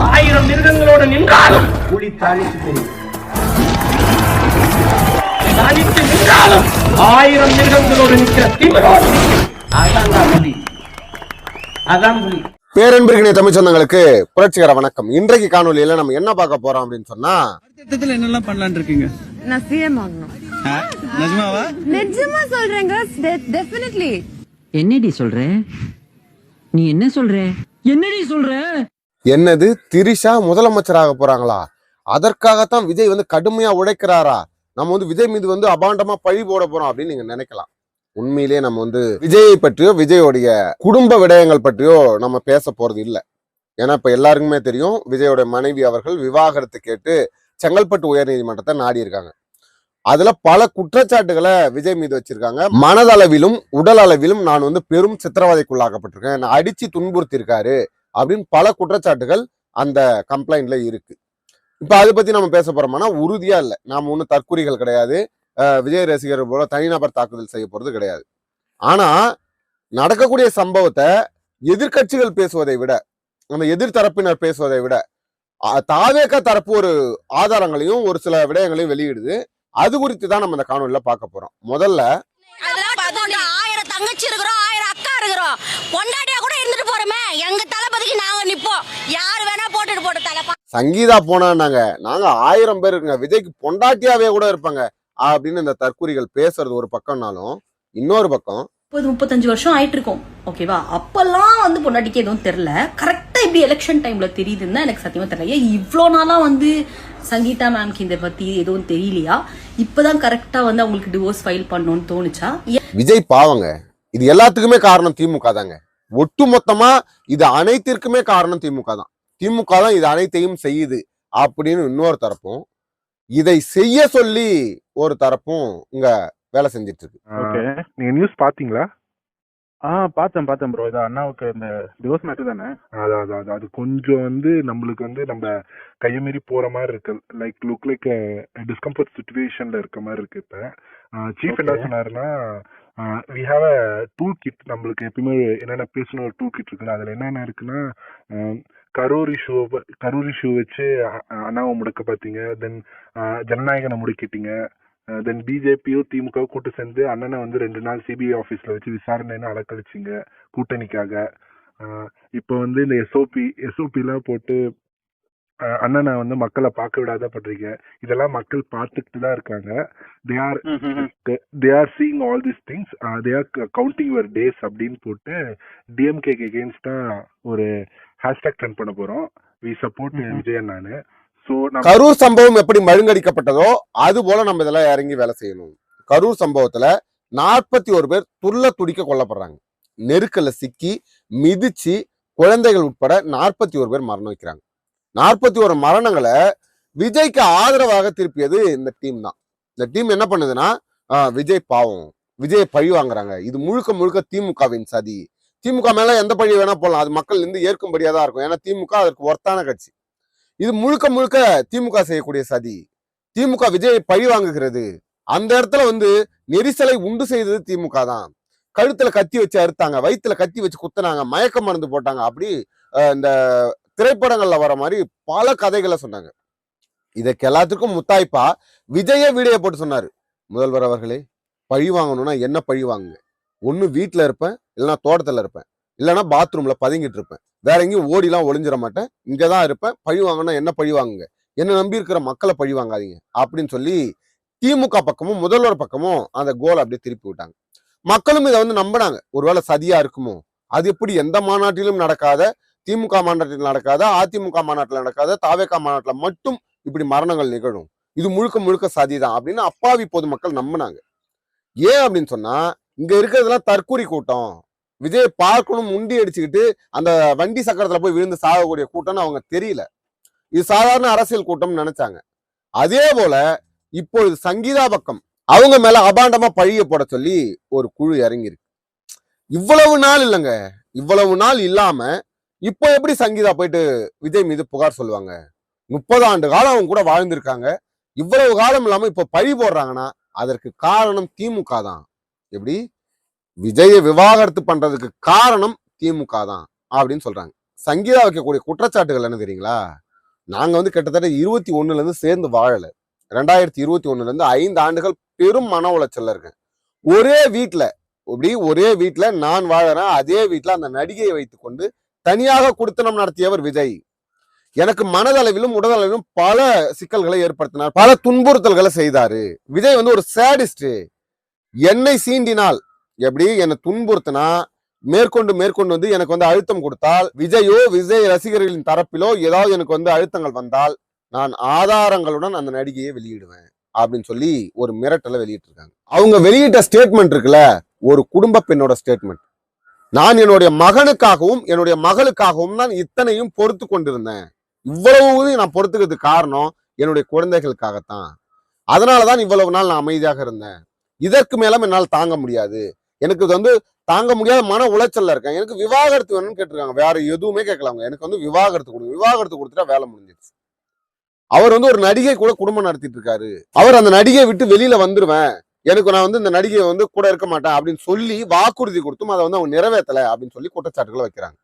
1000 மிருகங்களோடு நின்றாலும் புலி தனித்து தெரியும். தனித்து நின்றாலும் 1000 மிருகங்களோடு நிற்கிற திமிரோடு அதான் புலி. அதான் புலி. பேரன்பிற்கினிய தமிழ் சொந்தங்களுக்கு புரட்சிகர வணக்கம். இன்றைக்கு காணொலியில நம்ம என்ன பார்க்க போறோம் அப்படின்னு சொன்னா, அடுத்த என்னெல்லாம் பண்ணலாம்னு இருக்கீங்க? நான் சிஎம் ஆகணும். நிஜமாவா? நிஜமா சொல்றேங்க. டெஃபினெட்லி. என்னடி சொல்ற? நீ என்ன சொல்ற? என்னடி சொல்ற? என்னது திரிஷா முதலமைச்சராக போறாங்களா? அதற்காகத்தான் விஜய் வந்து கடுமையா உழைக்கிறாரா? நம்ம வந்து விஜய் மீது வந்து அபாண்டமா பழி போட போறோம் அப்படின்னு நீங்க நினைக்கலாம். உண்மையிலேயே நம்ம வந்து விஜயை பற்றியோ விஜயோடைய குடும்ப விடயங்கள் பற்றியோ நம்ம பேச போறது இல்லை. ஏன்னா இப்ப எல்லாருக்குமே தெரியும், விஜயோட மனைவி அவர்கள் விவாகரத்து கேட்டு செங்கல்பட்டு உயர் நீதிமன்றத்தை நாடி இருக்காங்க. அதுல பல குற்றச்சாட்டுகளை விஜய் மீது வச்சிருக்காங்க. மனதளவிலும் உடல் அளவிலும் நான் வந்து பெரும் சித்திரவதைக்குள்ளாக்கப்பட்டிருக்கேன், என்னை அடிச்சு துன்புறுத்தி இருக்காரு அப்படின்னு பல குற்றச்சாட்டுகள் அந்த கம்ப்ளைண்ட்ல இருக்கு. இப்ப அதை பத்தி நம்ம பேச போறோம்னா உறுதியா இல்லை. நாம ஒன்றும் தற்குறிகள் கிடையாது, விஜய் ரசிகர்கள் போல தனிநபர் தாக்குதல் செய்ய போறது கிடையாது. ஆனா நடக்கக்கூடிய சம்பவத்தை எதிர்கட்சிகள் பேசுவதை விட, நம்ம எதிர்த்தரப்பினர் பேசுவதை விட தாவேக தரப்பு ஒரு ஆதாரங்களையும் ஒரு சில விடயங்களையும் வெளியிடுது. அது குறித்து தான் நம்ம இந்த காணொலியில பார்க்க போறோம். முதல்ல 1000 தங்கச்சி இருக்கிறோம், 1000 அக்கா இருக்கிறோம், பொண்டாட்டியா கூட இருந்துட்டு போறோமே, எங்க தளபதிக்கு நாங்க நிப்போம், யாரு வேணா போட்டுட்டு போட்டு தலப்பா. சங்கீதா போனாங்க, நாங்க 1000 பேர் இருக்குங்க, விஜய்க்கு பொண்டாட்டியாவே கூட இருப்பாங்க அப்படின்னு இந்த தற்குறிகள் பேசுறது ஒரு பக்கம்னாலும், இன்னொரு பக்கம் 35 வருஷம் ஆயிட்டு இருக்கும். ஓகேவா? அப்பெல்லாம் வந்து பொண்டாட்டிக்கு எதுவும் தெரியல. கரெக்டா இப்படி எலெக்ஷன் டைம்ல தெரியுதுன்னா எனக்கு சத்தியமா தெரியல. இவ்வளோ நாளா வந்து சங்கீதா மேம்க்கு இதை பத்தி எதுவும் தெரியலையா? இப்பதான் கரெக்டா வந்து அவங்களுக்கு டிவோர்ஸ் ஃபைல் பண்ணணும்னு தோணுச்சா? விஜய் பாவங்க, இது எல்லாத்துக்குமே காரணம் திமுக தாங்க. ஒட்டு மொத்தமா இது அனைத்திற்குமே காரணம் திமுக தான். திமுக தான் இது அனைத்தையும் செய்யுது அப்படின்னு இன்னொரு தரப்பும், இதை செய்ய சொல்லி ஒரு தரப்பும் இங்க வேலை செஞ்சிட்டு இருக்கு. ஓகே, நீங்க நியூஸ் பாத்தீங்களா? பார்த்தேன் ப்ரோ. இது அண்ணாவுக்கு இந்த டிவோர்ஸ் மேட்டர் தானே? அது கொஞ்சம் வந்து நம்மளுக்கு வந்து நம்ம கையை மீறி போற மாதிரி இருக்கு. லுக் டிஸ்கம்ஃபர்ட் சிச்சுவேஷன்ல இருக்க மாதிரி இருக்கு. இப்ப சீஃப் என்ன சொன்னாருன்னா, we have a tool kit. நம்மளுக்கு எப்பயுமே என்னென்ன பேசணும் ஒரு டூல் கிட் இருக்குல்ல, அதுல என்னென்ன இருக்குன்னா, கரூர் இஷ்யூ வச்சு அண்ணாவை முடக்க பார்த்தீங்க, தென் ஜனநாயகனை முடக்கிட்டீங்க, தென் பிஜேபியும் திமுக கூட்டு சேர்ந்து அண்ணனை வந்து 2 நாள் சிபிஐ ஆஃபீஸ்ல வச்சு விசாரணைன்னு அலக்கழிச்சிங்க கூட்டணிக்காக. இப்போ வந்து இந்த எஸ்ஓபிலாம் போட்டு அண்ணனை வந்து மக்களை பார்க்க விடாத பண்றீங்க. இதெல்லாம் மக்கள் பார்த்துட்டு தான் இருக்காங்க. They are seeing all this things, they are counting your days அப்படின்னு போட்டு டிஎம்கேக்கு எகெயின்ஸ்டா ஒரு ஹேஷ்டாக் ட்ரெண்ட் பண்ண போறோம். வி சப்போர்ட் விஜய் அண்ணான்னு. கரூர் சம்பவம் எப்படி மழுங்கடிக்கப்பட்டதோ அது போல நம்ம இதெல்லாம் இறங்கி வேலை செய்யணும். கரூர் சம்பவத்துல 41 பேர் துள்ள துடிக்க கொல்லப்படுறாங்க. நெருக்கல்ல சிக்கி மிதிச்சு குழந்தைகள் உட்பட 41 பேர் மரணம் வைக்கிறாங்க. 41 மரணங்களை விஜய்க்கு ஆதரவாக திருப்பியது இந்த டீம் தான். இந்த டீம் என்ன பண்ணுதுன்னா, விஜய் பாவம், விஜய் பழி வாங்குறாங்க, இது முழுக்க முழுக்க திமுகவின் சதி, திமுக மேல எந்த பழி வேணா போடலாம், அது மக்கள் இருந்து ஏற்கும்படியா தான் இருக்கும், ஏன்னா திமுக அதற்கு ஒர்த்தான கட்சி, இது முழுக்க முழுக்க திமுக செய்யக்கூடிய சதி, திமுக விஜயை பழி வாங்குகிறது. அந்த இடத்துல வந்து நெரிசலை உண்டு செய்தது திமுக தான். கழுத்துல கத்தி வச்சு அறுத்தாங்க, வயிற்றுல கத்தி வச்சு குத்துனாங்க, மயக்க மருந்து போட்டாங்க, அப்படி இந்த திரைப்படங்கள்ல வர மாதிரி பல கதைகளை சொன்னாங்க. இதுக்கு எல்லாத்துக்கும் முத்தாய்ப்பா விஜயே வீடியோ போட்டு சொன்னாரு, முதல்வர் அவர்களே, பழி வாங்கணும்னா என்ன பழி வாங்குங்க, ஒண்ணு வீட்டுல இருப்பேன், இல்லைன்னா தோட்டத்துல இருப்பேன், இல்லைன்னா பாத்ரூம்ல பதுங்கிட்டு இருப்பேன், வேற எங்கேயும் ஓடிலாம் ஒளிஞ்சிட மாட்டேன், இங்கதான் இருப்பேன், பழி வாங்கினா என்ன பழி வாங்குங்க, என்ன நம்பி இருக்கிற மக்களை பழி வாங்காதீங்க அப்படின்னு சொல்லி திமுக பக்கமும் முதல்வர் பக்கமும் அந்த கோல் அப்படியே திருப்பி விட்டாங்க. மக்களும் இதை வந்து நம்பினாங்க, ஒருவேளை சதியா இருக்குமோ, அது எப்படி எந்த மாநாட்டிலும் நடக்காத, திமுக மாநாட்டில் நடக்காத, அதிமுக மாநாட்டில் நடக்காத, தாவேகா மாநாட்டில் மட்டும் இப்படி மரணங்கள் நிகழும், இது முழுக்க முழுக்க சதிதான் அப்படின்னு அப்பாவி பொதுமக்கள் நம்பினாங்க. ஏன் அப்படின்னு சொன்னா, இங்க இருக்கிறதுலாம் தற்கூரி கூட்டம், விஜய் பார்க்கணும் முண்டி அடிச்சுக்கிட்டு அந்த வண்டி சக்கரத்துல போய் விழுந்து சாகக்கூடிய கூட்டம்னு அவங்க தெரியல, இது சாதாரண அரசியல் கூட்டம் நினைச்சாங்க. அதே போல இப்பொழுது சங்கீதா பக்கம் அவங்க மேல அபாண்டமா பழிய போட சொல்லி ஒரு குழு இறங்கியிருக்கு. இவ்வளவு நாள் இல்லைங்க, இவ்வளவு நாள் இல்லாம இப்போ எப்படி சங்கீதா போயிட்டு விஜய் மீது புகார் சொல்லுவாங்க? 30 ஆண்டு காலம் அவங்க கூட வாழ்ந்திருக்காங்க, இவ்வளவு காலம் இல்லாம இப்ப பழி போடுறாங்கன்னா அதற்கு காரணம் திமுக தான். எப்படி விஜயை விவாகரத்து பண்றதுக்கு காரணம் திமுக தான் அப்படின்னு சொல்றாங்க. சங்கீதா வைக்கக்கூடிய குற்றச்சாட்டுகள் என்ன தெரியுங்களா? நாங்க வந்து கிட்டத்தட்ட 21 இருந்து சேர்ந்து வாழல. 2021 இருந்து 5 ஆண்டுகள் பெரும் மன உளைச்சல்ல இருக்கேன். ஒரே வீட்டுல நான் வாழறேன். அதே வீட்டுல அந்த நடிகையை வைத்துக் கொண்டு தனியாக குடுத்தனம் நடத்தியவர் விஜய். எனக்கு மனதளவிலும் உடலளவிலும் பல சிக்கல்களை ஏற்படுத்தினார், பல துன்புறுத்தல்களை செய்தாரு. விஜய் வந்து ஒரு சேடிஸ்ட். என்னை சீண்டினால் எப்படி என்னை துன்புறுத்தினா மேற்கொண்டு வந்து எனக்கு வந்து அழுத்தம் கொடுத்தால், விஜய் ரசிகர்களின் தரப்பிலோ ஏதாவது எனக்கு வந்து அழுத்தங்கள் வந்தால் நான் ஆதாரங்களுடன் அந்த நடிகையை வெளியிடுவேன் அப்படின்னு சொல்லி ஒரு மிரட்டலை வெளியிட்டு இருக்காங்க. அவங்க வெளியிட்ட ஸ்டேட்மெண்ட் இருக்குல்ல, ஒரு குடும்ப பெண்ணோட ஸ்டேட்மெண்ட். நான் என்னுடைய மகனுக்காகவும் என்னுடைய மகளுக்காகவும் தான் இத்தனையும் பொறுத்து கொண்டிருந்தேன். இவ்வளவு நான் பொறுத்துக்கிறதுக்கு காரணம் என்னுடைய குழந்தைகளுக்காகத்தான். அதனாலதான் இவ்வளவு நாள் நான் அமைதியாக இருந்தேன். இதற்கு மேலும் என்னால் தாங்க முடியாது. எனக்கு வந்து தாங்க முடியாத மன உளைச்சல்ல இருக்கேன். எனக்கு விவாகரத்து வேணும்னு கேட்டிருக்காங்க. வேற எதுவுமே கேட்கலாங்க. எனக்கு வந்து விவாகரத்து கொடுங்க. விவாகரத்து கொடுத்துட்டா வேலை முடிஞ்சிருச்சு. அவர் வந்து ஒரு நடிகை கூட குடும்பம் நடத்திட்டு இருக்காரு. அவர் அந்த நடிகையை விட்டு வெளியில வந்துருவேன், எனக்கு நான் வந்து இந்த நடிகையை வந்து கூட இருக்க மாட்டேன் அப்படின்னு சொல்லி வாக்குறுதி கொடுத்தும் அதை வந்து அவங்க நிறைவேற்றல அப்படின்னு சொல்லி குற்றச்சாட்டுகளை வைக்கிறாங்க.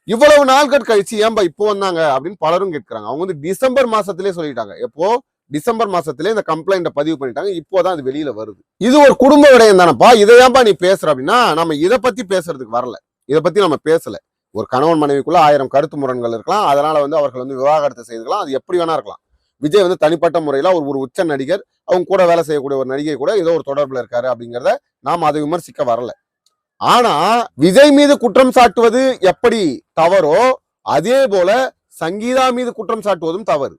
இவ்வளவு நாட்கள் கழிச்சு ஏன்பா இப்போ வந்தாங்க அப்படின்னு பலரும் கேட்கிறாங்க. அவங்க வந்து டிசம்பர் மாசத்திலே சொல்லிட்டாங்க. எப்போ? டிசம்பர் மாசத்திலே இந்த கம்ப்ளைண்ட பதிவு பண்ணிட்டாங்க. இப்போதான் அது வெளியில வருது. இது ஒரு குடும்ப விடயம் தானப்பா, இதை ஏன்பா நீ பேசுற அப்படின்னா, நம்ம இதை பத்தி பேசுறதுக்கு வரல. இதை பத்தி நம்ம பேசல. ஒரு கணவன் மனைவிக்குள்ள 1000 கருத்து முரண்கள் இருக்கலாம். அதனால வந்து அவர்கள் வந்து விவாகரத்து செய்துக்கலாம். அது எப்படி வேணா இருக்கலாம். விஜய் வந்து தனிப்பட்ட முறையில ஒரு உச்ச நடிகர், அவங்க கூட வேலை செய்யக்கூடிய ஒரு நடிகை கூட ஏதோ ஒரு தொடர்புல இருக்காரு அப்படிங்கிறத நாம் அதை விமர்சிக்க வரல. ஆனா விஜய் மீது குற்றம் சாட்டுவது எப்படி தவறோ அதே போல சங்கீதா மீது குற்றம் சாட்டுவதும் தவறு.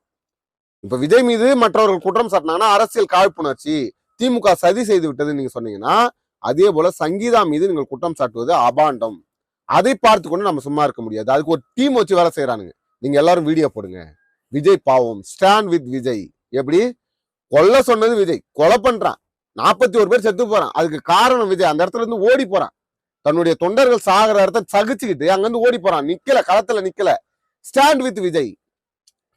இப்ப விஜய் மீது மற்றவர்கள் குற்றம் சாட்டினாங்கன்னா அரசியல் காழ்ப்புணர்ச்சி, திமுக சதி செய்து விட்டது நீங்க சொன்னீங்கன்னா, அதே போல சங்கீதா மீது நீங்கள் குற்றம் சாட்டுவது அபாண்டம். அதை பார்த்து கொண்டு நம்ம சும்மா இருக்க முடியாது. அதுக்கு ஒரு டீம் வச்சு வேலை செய்யறானுங்க. நீங்க எல்லாரும் வீடியோ போடுங்க. விஜய் பாவம், ஸ்டாண்ட் வித் விஜய். எப்படி? கொல்ல சொன்னது விஜய், கொலை பண்றான், 41 பேர் செத்து போறான். அதுக்கு காரணம் விஜய். அந்த இடத்துல இருந்து ஓடி போறான். தன்னுடைய தொண்டர்கள் சாகிற இடத்த சகிச்சுக்கிட்டு அங்கிருந்து ஓடி போறான். நிக்கல, களத்துல நிக்கல. Stand with Vijay.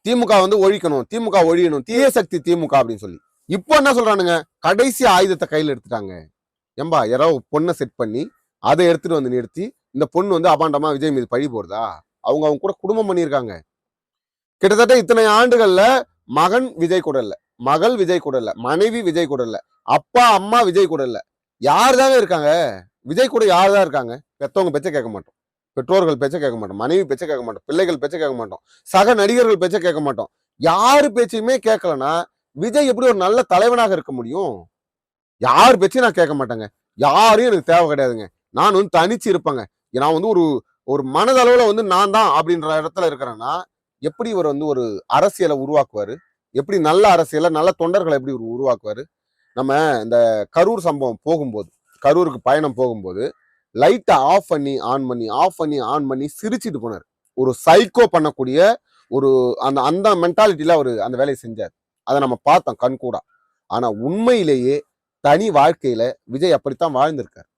திமுக வந்து ஒழிக்கணும், திமுக ஒழியணும், தீய சக்தி திமுக அப்படின்னு சொல்லி. இப்போ என்ன சொல்றானுங்க? கடைசி ஆயுதத்தை கையில எடுத்துட்டாங்க. ஏம்பா யாரோ பொண்ணை செட் பண்ணி அதை எடுத்துட்டு வந்து நிறுத்தி இந்த பொண்ணு வந்து அபாண்டமா விஜய் மீது பழி போடுதா? அவங்க கூட குடும்பம் பண்ணியிருக்காங்க. கிட்டத்தட்ட இத்தனை ஆண்டுகள்ல மகன் விஜய் கூட இல்ல, மகள் விஜய் கூட இல்ல, மனைவி விஜய் கூட இல்ல, அப்பா அம்மா விஜய் கூட இல்ல. யார் தாங்க இருக்காங்க? விஜய் கூட யார் தான் இருக்காங்க? பெத்தவங்க பேச்ச கேட்க மாட்டோம், பெற்றோர்கள் பேச்ச கேட்க மாட்டோம், மனைவி பேச்ச கேட்க மாட்டோம், பிள்ளைகள் பேச்ச கேட்க மாட்டோம், சக நடிகர்கள் பேச்ச கேட்க மாட்டோம். யாரு பேச்சையுமே கேட்கலன்னா விஜய் எப்படி ஒரு நல்ல தலைவனாக இருக்க முடியும்? யார் பேச்சையும் நான் கேட்க மாட்டேங்க. யாரையும் எனக்கு தேவை கிடையாதுங்க. நான் வந்து தனிச்சு இருப்பேங்க. நான் வந்து ஒரு மனதளவுல வந்து நான் தான் அப்படின்ற இடத்துல இருக்கிறேன்னா, எப்படி இவர் வந்து ஒரு அரசியலை உருவாக்குவாரு? எப்படி நல்ல அரசியலை, நல்ல தொண்டர்களை எப்படி உருவாக்குவாரு? நம்ம இந்த கரூர் சம்பவம் போகும்போது, கரூருக்கு பயணம் போகும்போது லைட்டை ஆஃப் பண்ணி ஆன் பண்ணி ஆஃப் பண்ணி ஆன் பண்ணி சிரிச்சிட்டு போனார். ஒரு சைக்கோ பண்ணக்கூடிய ஒரு அந்த மென்டாலிட்டியில அவர் அந்த வேலையை செஞ்சார். அதை நம்ம பார்த்தோம் கண்கூடா. ஆனா உண்மையிலேயே தனி வாழ்க்கையில விஜய் அப்படித்தான் வாழ்ந்திருக்காரு.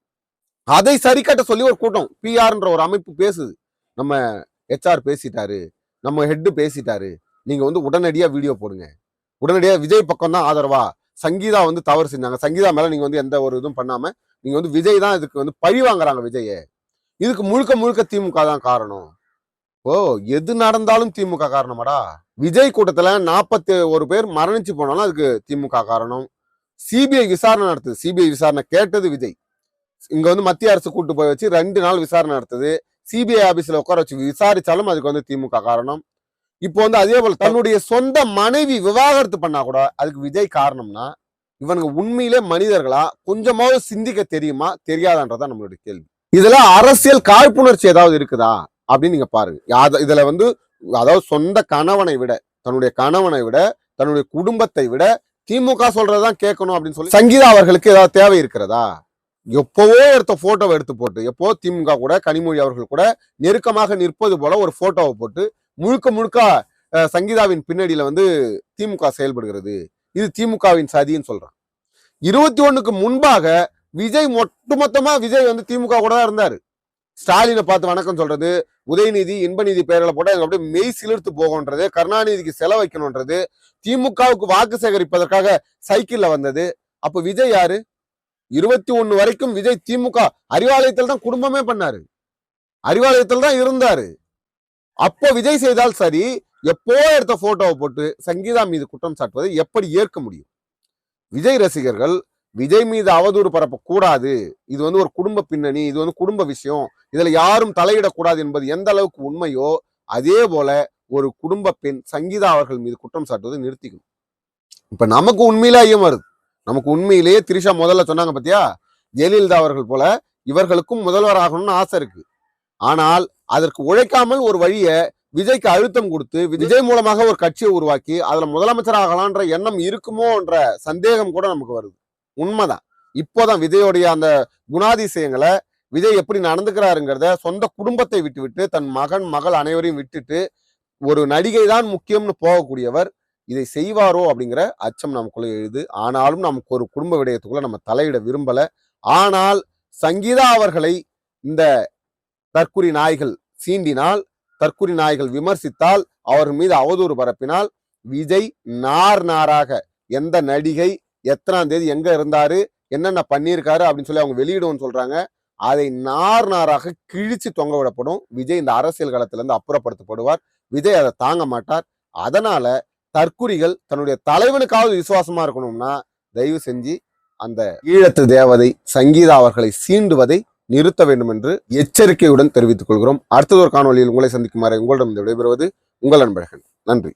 அதை சரி கட்ட சொல்லி ஒரு கூட்டம், பிஆர்ன்ற ஒரு அமைப்பு பேசுது. நம்ம HR பேசிட்டாரு, நம்ம ஹெட் பேசிட்டாரு, நீங்க வந்து உடனடியா வீடியோ போடுங்க, உடனடியா விஜய் பக்கம் தான் ஆதரவா, சங்கீதா வந்து தவறு செஞ்சாங்க, சங்கீதா மேல நீங்க வந்து எந்த ஒரு இதுவும் பண்ணாம நீங்க வந்து விஜய் தான் இதுக்கு வந்து பழி வாங்குறாங்க விஜய, இதுக்கு முழுக்க முழுக்க திமுக தான் காரணம். ஓ, எது நடந்தாலும் திமுக காரணமாடா? விஜய் கூட்டத்துல 41 பேர் மரணிச்சு போனாலும் அதுக்கு திமுக காரணம். சிபிஐ விசாரணை நடத்துது, சிபிஐ விசாரணை கேட்டது விஜய். இங்க வந்து மத்திய அரசு கூட்டு போய் வச்சு 2 நாள் விசாரணை நடத்துது. சிபிஐ ஆபீஸ்ல உட்கார வச்சு விசாரிச்சாலும் அதுக்கு வந்து திமுக காரணம். இப்போ வந்து அதே போல தன்னுடைய சொந்த மனைவி விவாகரத்து பண்ணா கூட அதுக்கு விஜய் காரணம்னா, இவனுங்க உண்மையிலே மனிதர்களா? கொஞ்சமாவது சிந்திக்க தெரியுமா தெரியாதான்றதான் நம்மளுடைய கேள்வி. இதுல அரசியல் காழ்ப்புணர்ச்சி ஏதாவது இருக்குதா அப்படின்னு நீங்க பாருங்க. இதுல வந்து அதாவது சொந்த கணவனை விட, தன்னுடைய கணவனை விட, தன்னுடைய குடும்பத்தை விட திமுக சொல்றதுதான் கேட்கணும் அப்படின்னு சொல்லி சங்கீதா அவர்களுக்கு ஏதாவது தேவை இருக்கிறதா? எப்பவோ எடுத்த போட்டோவை எடுத்து போட்டு, எப்போ திமுக கூட கனிமொழி அவர்கள் கூட நெருக்கமாக நிற்பது போல ஒரு போட்டோவை போட்டு முழுக்க முழுக்க சங்கீதாவின் பின்னணியில வந்து திமுக செயல்படுகிறது, இது திமுகவின் சதின்னு சொல்றான். 21க்கு முன்பாக விஜய் ஒட்டுமொத்தமா விஜய் வந்து திமுக கூட தான் இருந்தாரு. ஸ்டாலினை பார்த்து வணக்கம் சொல்றது, உதயநிதி இன்பநிதி பெயர்களை போட்டு அப்படியே மெய் சிலிர்த்து போகன்றது, கருணாநிதிக்கு செலவு வைக்கணும்ன்றது, திமுகவுக்கு வாக்கு சேகரிப்பதற்காக சைக்கிள்ல வந்தது. அப்ப விஜய் யாரு? 21 வரைக்கும் விஜய் திமுக அறிவாலயத்தில் தான் குடும்பமே பண்ணாரு, அறிவாலயத்தில் தான் இருந்தாரு. அப்போ விஜய் செய்தால் சரி, எப்போ எடுத்த போட்டோவை போட்டு சங்கீதா மீது குற்றம் சாட்டுவதை எப்படி ஏற்க முடியும்? விஜய் ரசிகர்கள் விஜய் மீது அவதூறு பரப்பக்கூடாது, இது வந்து ஒரு குடும்ப பின்னணி, இது வந்து குடும்ப விஷயம், இதுல யாரும் தலையிடக்கூடாது என்பது எந்த அளவுக்கு உண்மையோ அதே போல ஒரு குடும்ப பெண் சங்கீதா அவர்கள் மீது குற்றம் சாட்டுவதை நிறுத்திக்கணும். இப்ப நமக்கு உண்மையிலே ஐயம் வருது. நமக்கு உண்மையிலேயே திரிஷா முதல்ல சொன்னாங்க பத்தியா, ஜெயலலிதா அவர்கள் போல இவர்களுக்கும் முதல்வர் ஆகணும்னு ஆசை இருக்கு. ஆனால் அதற்கு உழைக்காமல் ஒரு வழியை விஜய்க்கு அழுத்தம் கொடுத்து விஜய் மூலமாக ஒரு கட்சியை உருவாக்கி அதுல முதலமைச்சர் ஆகலான்ற எண்ணம் இருக்குமோ என்ற சந்தேகம் கூட நமக்கு வருது. உண்மைதான். இப்போதான் விஜயோடைய அந்த குணாதிசயங்களை, விஜய் எப்படி நடந்துக்கிறாருங்கிறத, சொந்த குடும்பத்தை விட்டுவிட்டு தன் மகன் மகள் அனைவரையும் விட்டுட்டு ஒரு நடிகை தான் முக்கியம்னு போகக்கூடியவர் இதை செய்வாரோ அப்படிங்கிற அச்சம் நமக்குள்ள எழுது. ஆனாலும் நமக்கு ஒரு குடும்ப விடயத்துக்குள்ள நம்ம தலையிட விரும்பல. ஆனால் சங்கீதா அவர்களை இந்த தற்குறி நாய்கள் சீண்டினால், தற்குறி நாய்கள் விமர்சித்தால், அவர் மீது அவதூறு பரப்பினால் விஜய் நார் நாராக எந்த நடிகை எத்தனாம் தேதி எங்க இருந்தாரு, என்னென்ன பண்ணியிருக்காரு அப்படின்னு சொல்லி அவங்க வெளியிடுவோம்னு சொல்றாங்க. அதை நார் நாராக கிழிச்சு தொங்க விடப்படும். விஜய் இந்த அரசியல் களத்திலிருந்து அப்புறப்படுத்தப்படுவார். விஜய் அதை தாங்க மாட்டார். அதனால தற்குறிகள் தன்னுடைய தலைவனுக்காவது விசுவாசமா இருக்கணும்னா தயவு செஞ்சு அந்த ஈழத்து தேவதை சங்கீதா அவர்களை சீண்டுவதை நிறுத்த வேண்டும் என்று எச்சரிக்கையுடன் தெரிவித்துக் கொள்கிறோம். அடுத்ததொரு காணொலியில் உங்களை சந்திக்குமாறு உங்களிடம் விடைபெறுவது உங்கள் அன்பழகன். நன்றி.